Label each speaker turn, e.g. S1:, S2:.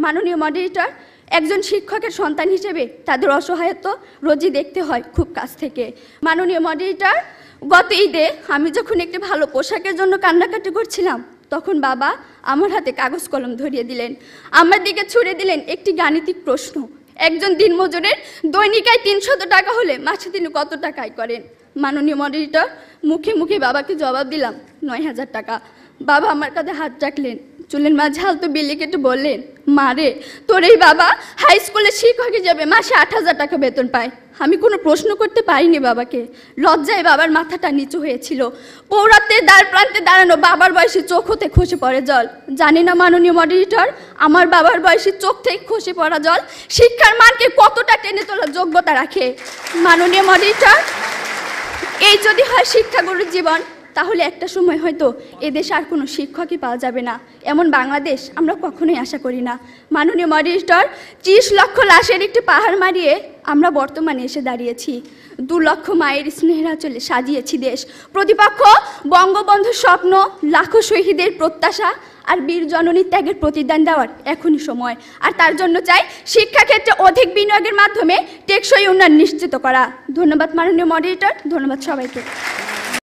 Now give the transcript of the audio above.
S1: মাননীয় মডারেটর, একজন শিক্ষকের সন্তান হিসেবে তাদের অসহায়ত্ব রোজই দেখতে হয় খুব কাছ থেকে। মাননীয় মডারেটর, গত ঈদে আমি যখন একটি ভালো পোশাকের জন্য কান্নাকাটি করছিলাম, তখন বাবা আমার হাতে কাগজ কলম ধরিয়ে দিলেন, আমার দিকে ছুড়ে দিলেন একটি গাণিতিক প্রশ্ন। একজন দিনমজুরের দৈনিক আয় 300 টাকা হলে মাসে তিনি কত টাকা আয় করেন? মাননীয় মডারেটর, মুখে মুখে বাবাকে জবাব দিলাম 9000 টাকা। বাবা আমার কাঁধে হাত রাখলেন, চুলের মাঝে হালতো বিলি কেটে বললেন, মা রে, তোর এই বাবা হাই স্কুলের শিক্ষক হিসেবে মাসে 8000 টাকা বেতন পায়। আমি কোনো প্রশ্ন করতে পারিনি বাবাকে, লজ্জায় বাবার মাথাটা নিচু হয়েছিল। পৌরাত্বের দ্বার প্রান্তে দাঁড়ানো বাবার বয়সী চোখ হতে খসে পড়ে জল। জানি না মাননীয় মডারেটর, আমার বাবার বয়সী চোখ থেকে খসে পড়া জল শিক্ষার মানকে কতটা টেনে তোলার যোগ্যতা রাখে। মাননীয় মডারেটর, এই যদি হয় শিক্ষাগুরুর জীবন, তাহলে একটা সময় হয়তো এদেশে আর কোনো শিক্ষকই পাওয়া যাবে না। এমন বাংলাদেশ আমরা কখনোই আশা করি না। মাননীয় মডারেটর, 30 লক্ষ লাশের একটি পাহাড় মারিয়ে আমরা বর্তমানে এসে দাঁড়িয়েছি। 2 লক্ষ মায়ের স্নেহের আঁচলে সাজিয়েছি দেশ। প্রতিপক্ষ বঙ্গবন্ধুর স্বপ্ন, লাখো শহীদের প্রত্যাশা আর বীর জননীর ত্যাগের প্রতিদান দেওয়ার এখনই সময়। আর তার জন্য চাই শিক্ষাক্ষেত্রে অধিক বিনিয়োগের মাধ্যমে টেকসই উন্নয়ন নিশ্চিত করা। ধন্যবাদ মাননীয় মডারেটর, ধন্যবাদ সবাইকে।